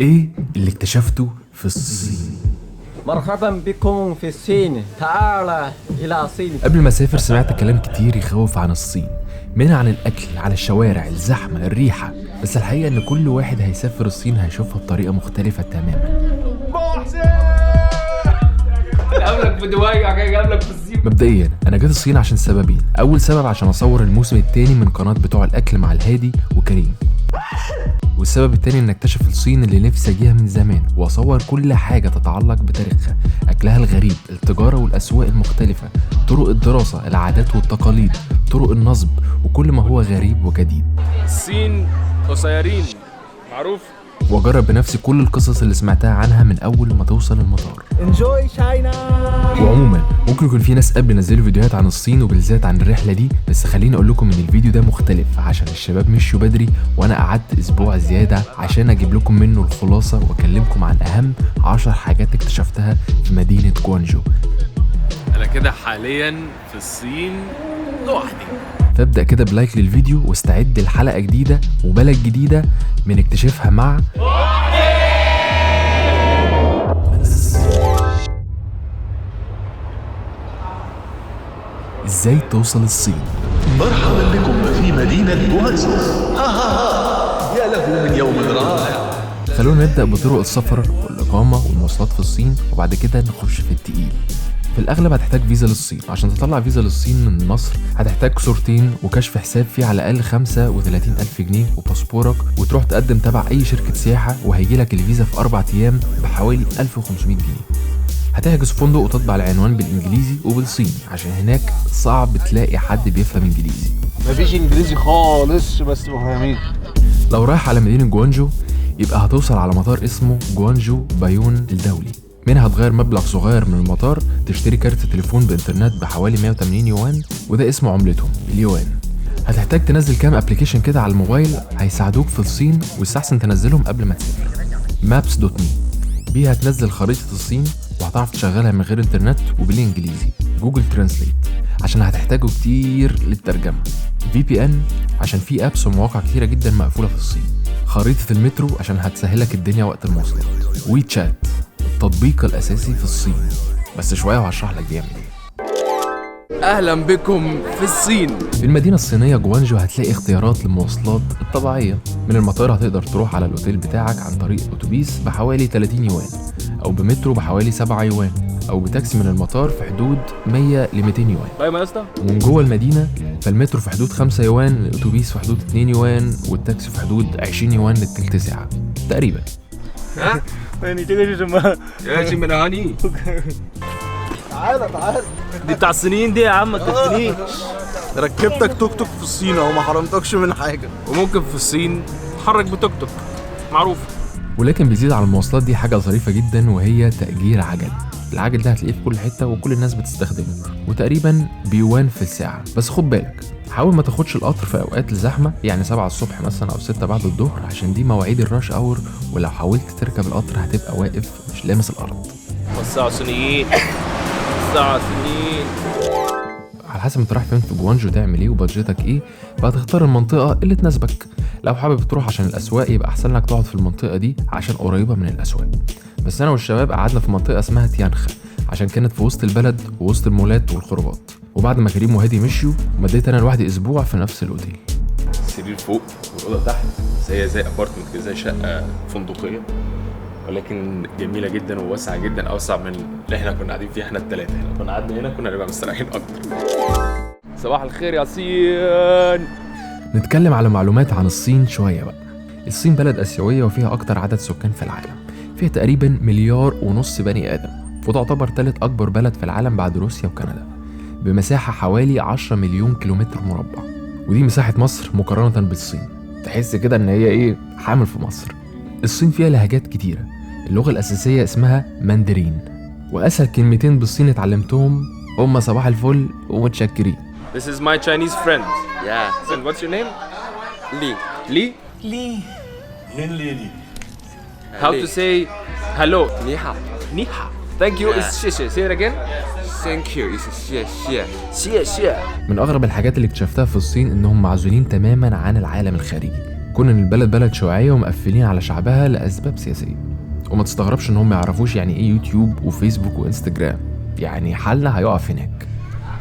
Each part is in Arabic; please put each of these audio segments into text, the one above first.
ايه اللي اكتشفته في الصين؟ مرحبا بكم في الصين، تعال إلى الصين. قبل ما اسافر سمعت كلام كتير يخوف عن الصين، منها عن الاكل، عن الشوارع، الزحمه، الريحه. بس الحقيقه ان كل واحد هيسافر الصين هيشوفها بطريقه مختلفه تماما. قابلك في دبي قابلك في الصين. مبدئيا انا جيت الصين عشان سببين. اول سبب عشان اصور الموسم الثاني من قناه بتوع الاكل مع الهادي وكريم، والسبب التاني ان اكتشف الصين اللي نفسي اجيها من زمان واصور كل حاجه تتعلق بتاريخها، اكلها الغريب، التجاره والاسواق المختلفه، طرق الدراسه، العادات والتقاليد، طرق النصب، وكل ما هو غريب وجديد. الصين قصيرين معروف. واجرب بنفسي كل القصص اللي سمعتها عنها من اول ما توصل المطار. Enjoy China. وعموما ممكن يكون في ناس قبل نزلوا فيديوهات عن الصين وبالذات عن الرحله دي، بس خليني اقول لكم ان الفيديو ده مختلف عشان الشباب مشوا بدري وانا قعدت اسبوع زياده عشان اجيب لكم منه الخلاصه واكلمكم عن اهم 10 حاجات اكتشفتها في مدينه جوانجو. انا كده حاليا في الصين لوحدي. فابدأ كده بلايك للفيديو واستعد لحلقة جديدة وبلد جديدة من اكتشافها مع ازاي توصل الصين. مرحبا بكم في مدينة جوانزو. يا له من يوم رائع. خلونا نبدأ بطرق السفر والإقامة والمواصلات في الصين وبعد كده نخش في التقيل. في الأغلب هتحتاج فيزا للصين. عشان تطلع فيزا للصين من مصر هتحتاج صورتين وكشف حساب فيه على الأقل 35,000 جنيه وباسبورك، وتروح تقدم تبع أي شركة سياحة وهيجيلك الفيزا في 4 أيام بحوالي 1500 جنيه. هتحجز فندق وتطبع العنوان بالإنجليزي وبالصيني عشان هناك صعب تلاقي حد بيفهم إنجليزي. مفيش انجليزي خالص بس مفهمين. لو رايح على مدينة جوانجو يبقى هتوصل على مطار اسمه جوانجو بايون الدولي. منها هتغير مبلغ صغير من المطار تشتري كارت تليفون بإنترنت بحوالي 180 يوان، وده اسمه عملتهم اليوان. هتحتاج تنزل كام ابليكيشن كده على الموبايل هيساعدوك في الصين، ويستحسن تنزلهم قبل ما تسافر. maps.me بيها هتنزل خريطة الصين وهتعرف تشغلها من غير انترنت وبالانجليزي. جوجل ترانسليت عشان هتحتاجه كتير للترجمة. VPN عشان في ابس ومواقع كتيرة جدا مقفولة في الصين. خريطة المترو عشان هتسهلك الدنيا وقت المواصلات. وي تشات التطبيق الأساسي في الصين، بس شوية وهشرح لك بيعمل ايه. اهلا بكم في الصين. في المدينة الصينية جوانجو هتلاقي اختيارات للمواصلات الطبيعية. من المطار هتقدر تروح على الأوتيل بتاعك عن طريق أتوبيس بحوالي 30 يوان، أو بمترو بحوالي 7 يوان، أو بتاكسي من المطار في حدود 100 ل 200 يوان. طيب يا اسطى. ومن جوه المدينة فالمترو في حدود 5 يوان، الأتوبيس في حدود 2 يوان، والتاكسي في حدود 20 يوان للتلت ساعة تقريبا. ها؟ 你这个是什么？ يا شي من هاني. تعالى دي بتاع الصينيين دي يا عم، ما تفتنيش. ركبتك توك توك في الصين اهو، ما حرمتكش من حاجه. وممكن في الصين تحرك بتوك توك معروف. ولكن بيزيد على المواصلات دي حاجة ظريفة جدا، وهي تأجير عجل. العجل ده هتلاقيه في كل حتة وكل الناس بتستخدمه، وتقريبا بيوان في الساعة. بس خد بالك، حاول ما تاخدش القطر في اوقات الزحمة، يعني 7 الصبح مثلا او 6 بعد الظهر، عشان دي مواعيد الراش اور، ولو حاولت تركب القطر هتبقى واقف مش لامس الارض. وسعوا صينيين، وسعوا صينيين. على حسب انت رايح فين في جوانجو تعمل ايه وبادجتك ايه، فهتختار المنطقة اللي تناسبك. لو حابب تروح عشان الاسواق يبقى احسن لك تقعد في المنطقة دي عشان قريبة من الاسواق. بس انا والشباب قعدنا في منطقة اسمها تيانخ عشان كانت في وسط البلد ووسط المولات والخروجات. وبعد ما كريم وهادي مشيوا مديت انا لوحدي اسبوع في نفس الاوتيل. السرير فوق والاوضه تحت، زي ابارتمنت كده، زي شقه فندقيه، ولكن جميله جدا وواسعه جدا، اوسع من اللي احنا كنا قاعدين فيها احنا الثلاثه. لو كنا قعدنا هنا كنا نبقى مستريحين اكتر. صباح الخير يا صين. نتكلم على معلومات عن الصين شويه بقى. الصين بلد اسيويه وفيها اكتر عدد سكان في العالم، فيها تقريبا 1.5 مليار بني ادم، وتعتبر ثالث اكبر بلد في العالم بعد روسيا وكندا، بمساحه حوالي 10 مليون كيلومتر مربع. ودي مساحه مصر مقارنه بالصين، تحس كده ان هي ايه، حامل في مصر. الصين فيها لهجات كتيره، اللغه الاساسيه اسمها ماندرين، واسهل كلمتين بالصين اتعلمتهم هما صباح الفل ومتشكرين. This is my Chinese friend. Yeah. And what's your name? Li. Li? Li. How to say hello? 你好 Ni hao. Thank you is 谢谢. Say it again.，Thank you is 谢谢。谢谢. من اغرب الحاجات اللي اكتشفتها في الصين انهم معزولين تماما عن العالم الخارجي. كون ان البلد بلد شيوعيه ومقفلين على شعبها لاسباب سياسيه. وما تستغربش ان هم ما يعرفوش يعني ايه يوتيوب وفيسبوك وانستجرام، يعني حالنا هيقف هناك.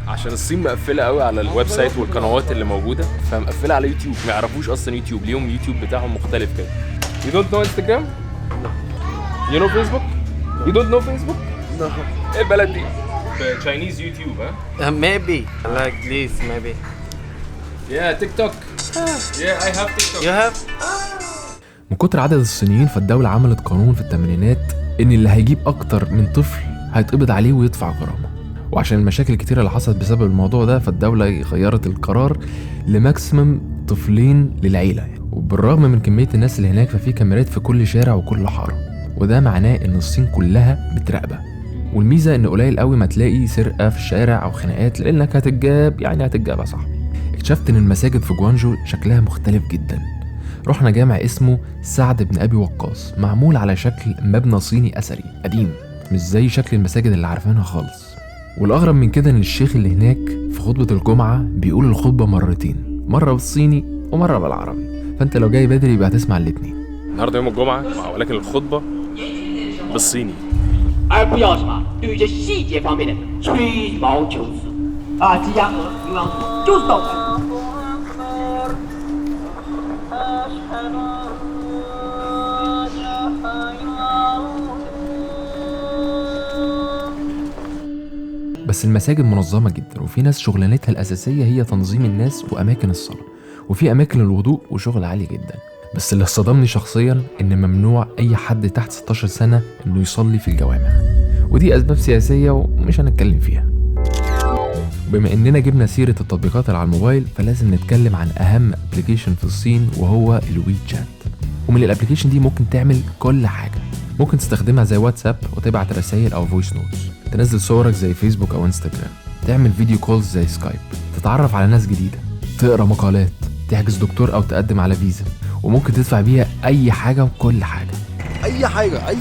عشان الصين مقفله قوي على الويب سايت والقنوات اللي موجوده، فمقفله على يوتيوب، ما يعرفوش اصلا يوتيوب، ليهم يوتيوب بتاعهم مختلف كده. You don't know Instagram? You know Facebook? You don't know Facebook? No. ايه البلد دي؟ Chinese يوتيوب ها؟ Maybe like this, maybe. Yeah, TikTok. Yeah, I have TikTok. You have? من كتر عدد الصينيين فالدولة عملت قانون في الثمانينات ان اللي هيجيب اكتر من طفل هيتقبض عليه ويدفع غرامة. وعشان المشاكل الكتيرة اللي حصلت بسبب الموضوع ده فالدولة غيرت القرار لماكسيمم طفلين للعيلة. وبالرغم من كمية الناس اللي هناك ففي كاميرات في كل شارع وكل حارة، وده معناه ان الصين كلها متراقبة. والميزة ان قليل قوي ما تلاقي سرقة في الشارع او خناقات، لانك هتتجاب يا صاحبي. اكتشفت ان المساجد في جوانجو شكلها مختلف جدا. رحنا جامع اسمه سعد بن ابي وقاص، معمول على شكل مبنى صيني اثري قديم، مش زي شكل المساجد اللي عارفينها خالص. والاغرب من كده ان الشيخ اللي هناك في خطبة الجمعة بيقول الخطبة مرتين، مرة بالصيني ومرة بالعربي، فانت لو جاي بدري يبقى هتسمع الاتنين. النهارده يوم الجمعه ولكن الخطبه بالصيني. 而不要什么对于这细节方面的吹毛求疵啊！吉祥和云王府就是倒霉。 بس المساجد منظمة جدا، وفي ناس شغلانتها الأساسية هي تنظيم الناس وأماكن الصلاة، وفي أماكن الوضوء وشغل عالي جدا. بس اللي صدمني شخصيا إن ممنوع أي حد تحت 16 سنة إنه يصلي في الجوامع، ودي أسباب سياسية ومش هنتكلم فيها. بما إننا جبنا سيرة التطبيقات اللي على الموبايل فلازم نتكلم عن أهم أبليكيشن في الصين وهو الوي تشات. ومن الأبليكيشن دي ممكن تعمل كل حاجة. ممكن تستخدمها زي واتساب وتبعت رسائل أو فويس نوتس، تنزل صورك زي فيسبوك أو انستجرام، تعمل فيديو كولز زي سكايب، تتعرف على ناس جديدة، تقرأ مقالات، تحجز دكتور أو تقدم على فيزا، وممكن تدفع بيها أي حاجة وكل حاجة. اي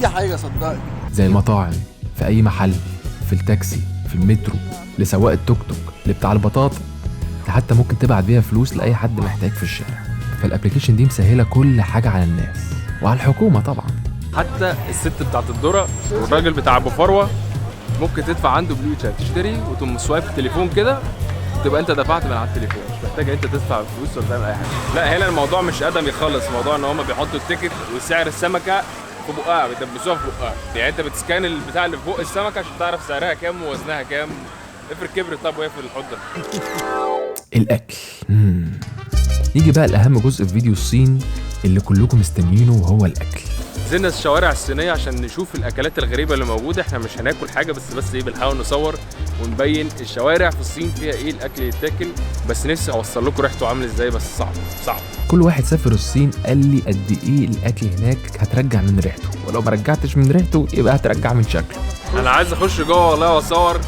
حاجه صدقني. زي المطاعم، في أي محل، في التاكسي، في المترو، لسواق التوك توك، لبتاع البطاطا، حتى ممكن تبعت بيها فلوس لأي حد محتاج في الشارع. فالابليكيشن دي مسهلة كل حاجة على الناس وعلى الحكومة طبعا. حتى الست بتاعت الذره والراجل بتاع ابو فروه ممكن تدفع عنده بلو تشات، تشتري وتقوم سوايب التليفون كده تبقى انت دفعت من على التليفون، مش محتاج انت تدفع فلوس ولا تعمل اي حاجه. لا هنا الموضوع مش ادمي خالص، الموضوع ان هم بيحطوا التيكت وسعر السمكه في بقها، بيدبسوها في بقها، يعني انت بتسكان البتاع اللي في بق السمكه عشان تعرف سعرها كام ووزنها كام. افرض كبرت طب وهي في الحوض ده. الاكل. نيجي بقى لاهم جزء في فيديو الصين اللي كلكم مستنيينه وهو الاكل. نزلنا الشوارع الصينيه عشان نشوف الاكلات الغريبه اللي موجوده. احنا مش هناكل حاجه بس ايه بنحاول نصور ونبين الشوارع في الصين فيها ايه الاكل يتاكل. بس نفسي اوصل لكم ريحته عامل ازاي، بس صعب. كل واحد سافر الصين قال لي قد ايه الاكل هناك هترجع من ريحته، ولو ما رجعتش من ريحته يبقى هترجع من شكله. انا عايز اخش جوه والله واصور،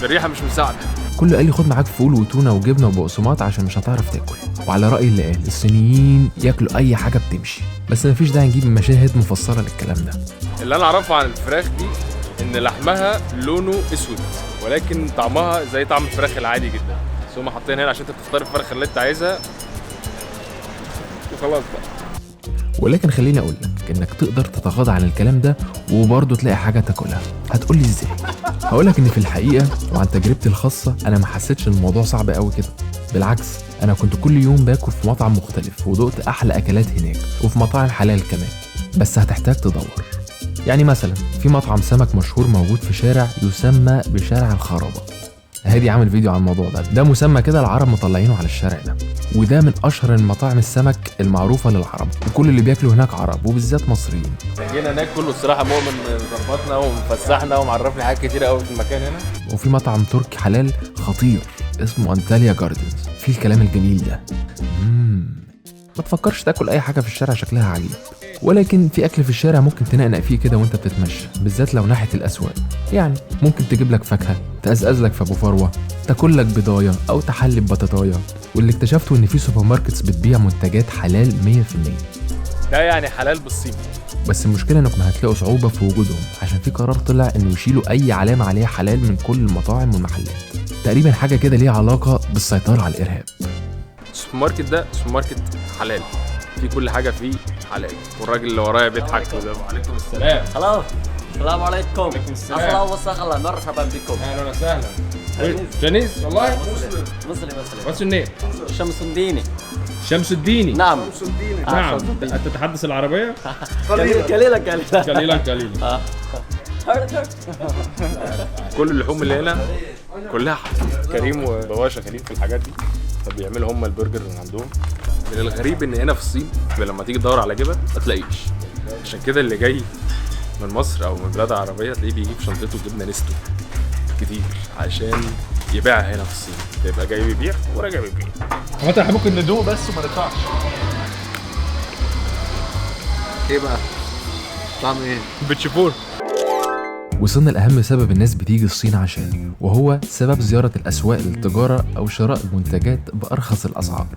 الريحه مش مساعده. كله قال لي خد معاك فول وتونه وجبنه وبقسماط عشان مش هتعرف تاكل. وعلى راي اللي قال الصينيين ياكلوا اي حاجه بتمشي، بس مفيش داعي نجيب مشاهد مفصله للكلام ده. اللي انا اعرفه عن الفراخ دي ان لحمها لونه اسود ولكن طعمها زي طعم الفراخ العادي جدا، بس هم حاطين هنا عشان انت تختار الفراخ اللي انت عايزها وخلاص بقى. ولكن خليني اقول لك انك تقدر تتغاضى عن الكلام ده وبرضه تلاقي حاجه تاكلها. هتقول لي ازاي؟ هقول لك ان في الحقيقه وعن تجربتي الخاصه انا ما حسيتش ان الموضوع صعب قوي كده، بالعكس انا كنت كل يوم باكل في مطعم مختلف ودقت احلى اكلات هناك وفي مطاعم حلال كمان، بس هتحتاج تدور. يعني مثلا في مطعم سمك مشهور موجود في شارع يسمى بشارع الخرابه. هادي عامل فيديو عن الموضوع ده مسمى كده العرب مطلعينه على الشارع ده، وده من اشهر المطاعم السمك المعروفه للعرب، وكل اللي بياكلوا هناك عرب وبالذات مصريين. جينا ناكل والصراحه مؤمن ظبطنا ومفسحنا ومعرفنا حاجات كتير قوي في المكان هنا. وفي مطعم تركي حلال خطير اسمه انتاليا جاردنز، فيه الكلام الجميل ده. ما تفكرش تاكل اي حاجه في الشارع شكلها عجيب، ولكن في اكل في الشارع ممكن تنقنق فيه كده وانت بتتمشى، بالذات لو ناحيه الاسواق. يعني ممكن تجيب لك فاكهه، تقزقز لك في ابو فروه، تاكل لك بضايه او تحلي ببطاطايه. واللي اكتشفته ان في سوبر ماركتس بتبيع منتجات حلال 100%. ده يعني حلال بالصين. بس المشكله انكم هتلاقوا صعوبه في وجودهم عشان في قرار طلع انه يشيلوا اي علامه عليها حلال من كل المطاعم والمحلات، تقريبا حاجه كده ليها علاقه بالسيطره على الارهاب. السوبر ماركت ده سوبر ماركت حلال في كل حاجه فيه حلال. والراجل اللي ورايا بيضحك كده. وعليكم السلام. هلا السلام عليكم. السلام. اهلا وسهلا مرحبا بكم. اهلا وسهلا. جنيس والله. مسلم. What's your name؟ شمس الديني. شمس الديني. نعم. نعم. تتحدث العربيه؟ قليلا. قليلا. كل اللحوم اللي هنا كلها كريم وبواشا كريم في الحاجات دي، فبيعملوا هم البرجر اللي عندهم. من الغريب ان هنا في الصين لما تيجي تدور على جبن ما تلاقيش، عشان كده اللي جاي من مصر او من بلاد عربيه تلاقيه بيجيب شنطته جبنه نستو كتير عشان يبيعها هنا في الصين، يبقى جاي بيبيع وراجع بيبيع. هو احنا ممكن ندوق بس وما ندفعش. ايه بقى؟ طعم ايه؟ بتشوفون. وصلنا لأهم سبب الناس بتيجي الصين عشانه، وهو سبب زيارة الأسواق للتجارة أو شراء المنتجات بأرخص الأسعار.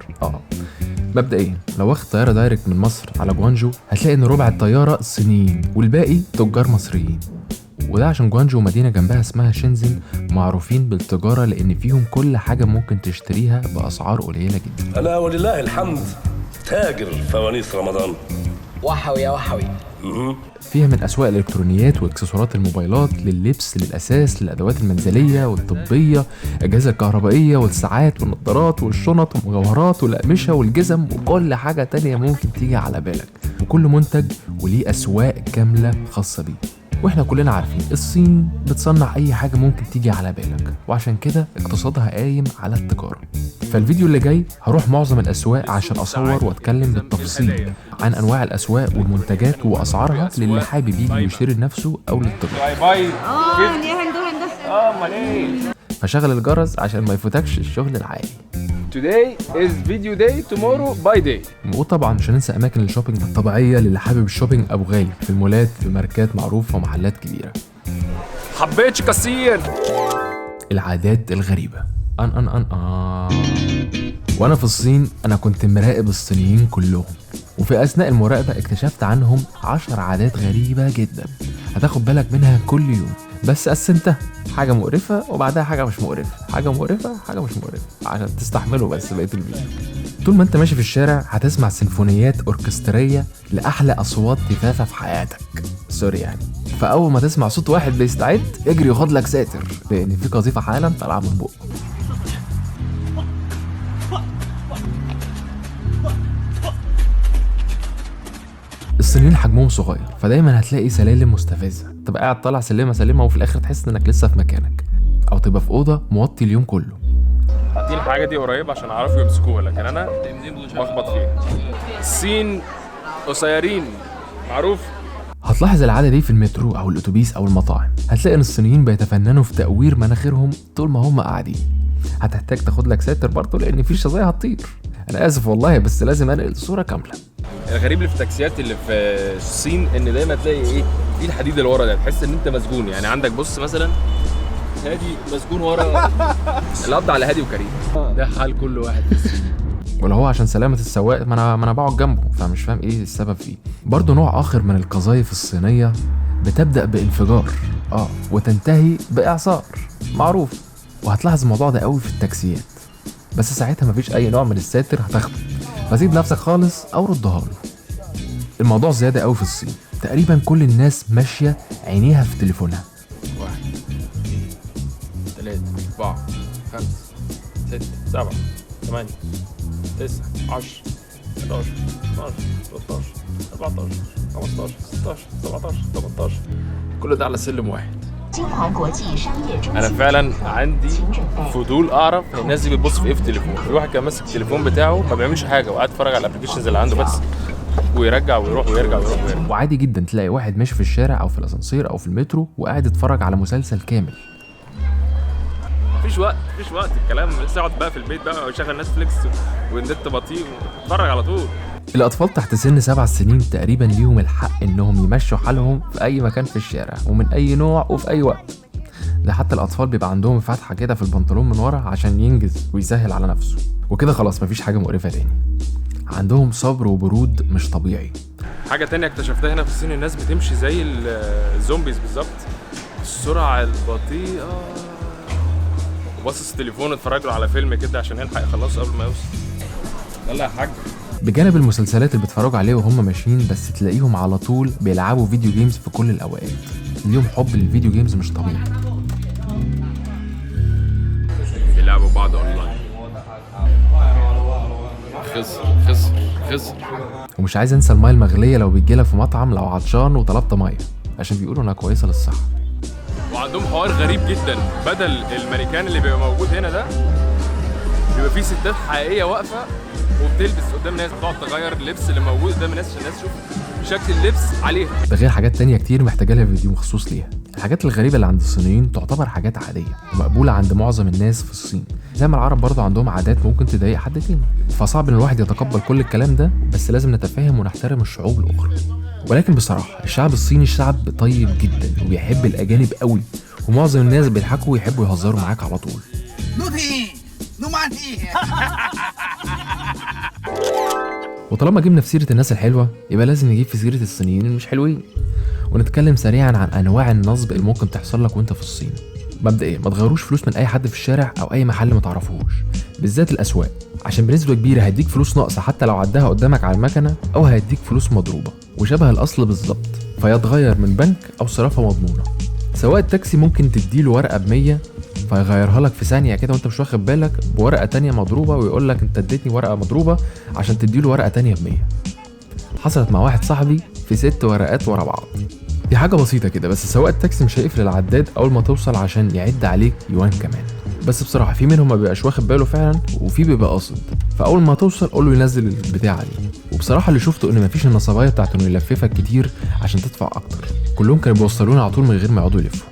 مبدئيا لو واخد طيارة دايركت من مصر على جوانجو هتلاقي إن ربع الطيارة صينيين والباقي تجار مصريين، وده عشان جوانجو مدينة جنبها اسمها شنزن معروفين بالتجارة لأن فيهم كل حاجة ممكن تشتريها بأسعار قليلة جدا. أنا ولله الحمد تاجر فوانيس رمضان. وحوي يا وحوي. فيها من أسواق الإلكترونيات وإكسسوارات الموبايلات لللبس للأساس للأدوات المنزلية والطبية، أجهزة كهربائية والساعات والنظارات والشنط والمجوهرات والأقمشة والجزم وكل حاجة تانية ممكن تيجي على بالك، وكل منتج وليه أسواق كاملة خاصة بيه. واحنا كلنا عارفين الصين بتصنع اي حاجة ممكن تيجي على بالك، وعشان كده اقتصادها قايم على التجارة. فالفيديو اللي جاي هروح معظم الاسواق عشان اصور واتكلم بالتفصيل عن انواع الاسواق والمنتجات واسعارها للي حابب يجي ويشتري لنفسه او للتجارة. فشغل الجرس عشان ما يفوتكش الشغل العالي. Today is video day, tomorrow by day. وطبعا مش هننسى اماكن الشوبينج الطبيعيه للي حابب الشوبينج ابو غالي، في المولات في ماركات معروفه ومحلات كبيره. حبيتش كثير. العادات الغريبه وانا في الصين انا كنت مراقب الصينيين كلهم، وفي اثناء المراقبه اكتشفت عنهم 10 عادات غريبه جدا هتاخد بالك منها كل يوم، بس قسمتها حاجه مقرفه وبعدها حاجه مش مقرفه، حاجه مقرفه حاجه مش مقرفه عشان تستحملوا بس بقيه الفيديو. طول ما انت ماشي في الشارع هتسمع سيمفونيات اوركستريه لاحلى اصوات تفافه في حياتك، سوري يعني. فاول ما تسمع صوت واحد بيستعد اجري وخد لك ساتر لان في قذيفه حالا طالعه من بقه. الصينيين حجمهم صغير فدايما هتلاقي سلالم مستفزه، تبقى قاعد طالع سلمه وفي الاخر تحس انك لسه في مكانك، او تبقى في اوضه موطي اليوم كله. دي الحاجه دي قريب عشان اعرفوا يمسكوها، لكن انا بخبط فيها. الصين قصيرين معروف. هتلاحظ العاده دي في المترو او الاتوبيس او المطاعم، هتلاقي ان الصينيين بيتفننوا في تقوير مناخيرهم طول ما هم قاعدين. هتحتاج تاخد لك ساتر برضه لان في شظايا هتطير. انا اسف والله بس لازم انقل الصوره كامله. الغريب اللي في التاكسيات اللي في الصين ان دايما تلاقي ايه في الحديد اللي ورا ده، تحس ان انت مسجون. يعني عندك بص مثلا هادي مسجون ورا القبض على هادي وكريم، ده حال كل واحد في الصين. ولا هو عشان سلامه السواق ما انا بقعد جنبه، فمش فاهم ايه السبب فيه. برضه نوع اخر من القذايف الصينيه بتبدا بانفجار وتنتهي باعصار معروف، وهتلاحظ الموضوع ده قوي في التاكسيات، بس ساعتها مفيش اي نوع من الساتر هتاخده، فسيب نفسك خالص او ردها له. الموضوع زياده قوي في الصين، تقريبا كل الناس ماشيه عينيها في تليفونها. 1 3 4 5 6 7 8 9 10 11 12 13 14 15 16 17 18 كل ده على سلم واحد. انا فعلا عندي فضول اعرف الناس دي بتبص في ايه في التليفون. في واحد كان ماسك التليفون بتاعه ما بيعملش حاجه وقاعد يتفرج على الابلكيشنز اللي عنده بس، ويرجع ويروح ويرجع ويروح ويرجع. وعادي جدا تلاقي واحد ماشي في الشارع او في الاسانسير او في المترو وقاعد يتفرج على مسلسل كامل. مفيش وقت الكلام لسه اقعد بقى في البيت بقى واشغل نتفليكس والنت بطيء واتفرج على طول. الأطفال تحت سن 7 سنين تقريبا ليهم الحق إنهم يمشوا حالهم في أي مكان في الشارع ومن أي نوع وفي أي وقت. ده حتى الأطفال بيبقى عندهم فتحة كده في البنطلون من ورا عشان ينجز ويسهل على نفسه، وكده خلاص مفيش حاجة مقرفة تاني. عندهم صبر وبرود مش طبيعي. حاجة تانية اكتشفتها هنا في الصين، الناس بتمشي زي الزومبيز بالظبط، السرعة البطيئة، وباصص التليفون اتفرج له على فيلم كده عشان يلحق يخلصه قبل ما يوصل. يلا يا حاج. بجانب المسلسلات اللي بيتفرجوا عليها وهم ماشيين، بس تلاقيهم على طول بيلعبوا فيديو جيمز في كل الاوقات. اليوم حب للفيديو جيمز مش طبيعي. بيلعبوا بعض اونلاين. خسر. ومش عايز انسى المايه المغليه لو بتجيلك في مطعم لو عطشان وطلبت مايه، عشان بيقولوا انها كويسه للصحه. وعندهم حوار غريب جدا، بدل المانيكان اللي بيبقى موجود هنا ده بيبقى فيه ستات حقيقيه واقفه وبتلبس قدام الناس، بتقعد تغير اللبس اللي موجود قدام الناس عشان الناس تشوف شكل اللبس عليها. ده غير حاجات تانية كتير محتاجه لها فيديو مخصوص ليها. الحاجات الغريبه اللي عند الصينيين تعتبر حاجات عاديه ومقبوله عند معظم الناس في الصين، زي ما العرب برضه عندهم عادات ممكن تضايق حد فينا، فصعب ان الواحد يتقبل كل الكلام ده، بس لازم نتفاهم ونحترم الشعوب الاخرى. ولكن بصراحه الشعب الصيني شعب طيب جدا وبيحب الاجانب قوي، ومعظم الناس بيضحكوا ويحبوا يهزروا معاك على طول. وطالما جبنا في سيره الناس الحلوه يبقى لازم نجيب في سيره الصينيين اللي مش حلوين، ونتكلم سريعا عن انواع النصب اللي ممكن تحصل لك وانت في الصين. مبدئيا ما تغيروش فلوس من اي حد في الشارع او اي محل ما تعرفوش، بالذات الاسواق، عشان بنسبه كبيره هيديك فلوس ناقصه حتى لو عدها قدامك على المكنه، او هيديك فلوس مضروبه وشبه الاصل بالظبط، فيتغير من بنك او صرافه مضمونه. سواق التاكسي ممكن تديله ورقه ب100 فيغيرها لك في ثانيه كده وانت مش واخد بالك بورقه تانية مضروبه، ويقول لك انت اديتني ورقه مضروبه عشان تديله ورقه تانية ب100. حصلت مع واحد صاحبي في 6 ورقات ورا بعض. دي حاجه بسيطه كده، بس سواق التاكسي مش هيقفل العداد اول ما توصل عشان يعد عليك يوان كمان. بس بصراحه في منهم ما بيبقاش واخد باله فعلا، وفي بيبقى قاصد، فاول ما توصل قول له ينزل البتاعه دي. وبصراحه اللي شفته ان مفيش النصبايه بتاعت انه يلففك كتير عشان تدفع اكتر، كلهم كانوا بيوصلونا على طول من غير ما يقعدوا يلفوا.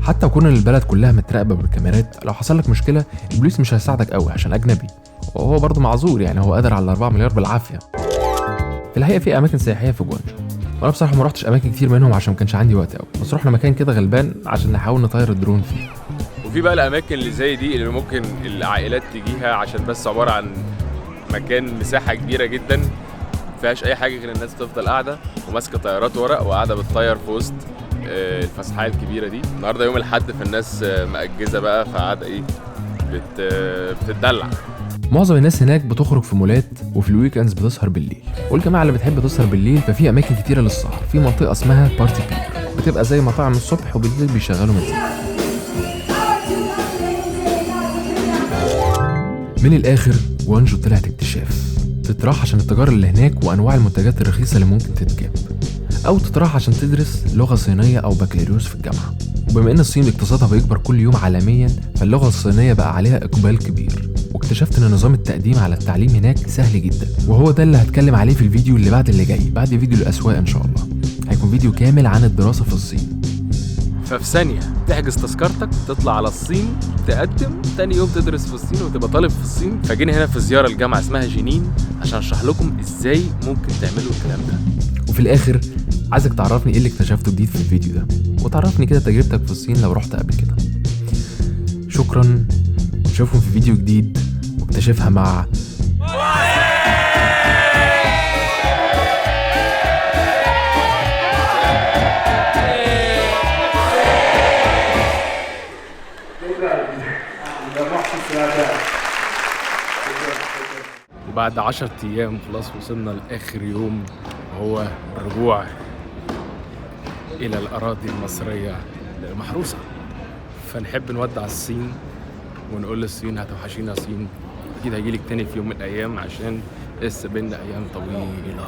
حتى وكون البلد كلها متراقبه بالكاميرات، لو حصل لك مشكله البوليس مش هيساعدك قوي عشان اجنبي، وهو برضه معذور يعني، هو قادر على 4 مليار بالعافيه. في الحقيقه في اماكن سياحيه في جوانجو، وانا بصراحه ما رحتش اماكن كتير منهم عشان ما كانش عندي وقت قوي، بس رحنا مكان كده غلبان عشان نحاول نطير الدرون فيه. وفي بقى الاماكن اللي زي دي اللي ممكن العائلات تجيها عشان بس عباره عن مكان مساحه كبيره جدا ما فيهاش اي حاجه غير الناس تفضل قاعده وماسكه طيارات ورق وقاعده بتطير في وسط الفسحات الكبيره دي. النهارده يوم الاحد فالناس مأجزه بقى، فقاعده ايه بتدلع. معظم الناس هناك بتخرج في مولات، وفي الويكندز بتسهر بالليل، والجماعه اللي بتحب تسهر بالليل ففي اماكن كتيره للسهر. في منطقه اسمها بارتي بير بتبقى زي مطاعم الصبح وبالليل بيشغلوا مزيكا. من الاخر جوانجو طلعت اكتشاف، تتراح عشان التجاره اللي هناك وانواع المنتجات الرخيصه اللي ممكن تتجاب، او تتراح عشان تدرس لغه صينيه او بكالوريوس في الجامعه. وبما ان الصين اقتصادها بيكبر كل يوم عالميا، فاللغه الصينيه بقى عليها اقبال كبير، واكتشفت ان نظام التقديم على التعليم هناك سهل جدا، وهو ده اللي هتكلم عليه في الفيديو اللي بعد اللي جاي، بعد فيديو الاسواق ان شاء الله. هيكون فيديو كامل عن الدراسه في الصين. ففي ثانيه تحجز تذكرتك تطلع على الصين، تقدم تاني يوم تدرس في الصين وتبقى طالب في الصين. فجينا هنا في زياره لجامعه اسمها جنين عشان اشرح لكم ازاي ممكن تعملوا الكلام ده. وفي الاخر عايزك تعرفني ايه اللي اكتشفته جديد في الفيديو ده، وتعرفني كده تجربتك في الصين لو رحت قبل كده. شكرا، ونشوفكم في فيديو جديد واكتشفها مع وبعد 10 ايام خلاص وصلنا لاخر يوم، وهو الرجوع الى الاراضي المصريه المحروسه. فنحب نودع الصين ونقول للصين هتوحشينا صين، اكيد هيجيلك تاني في يوم من الايام عشان لسه بينا ايام طويله.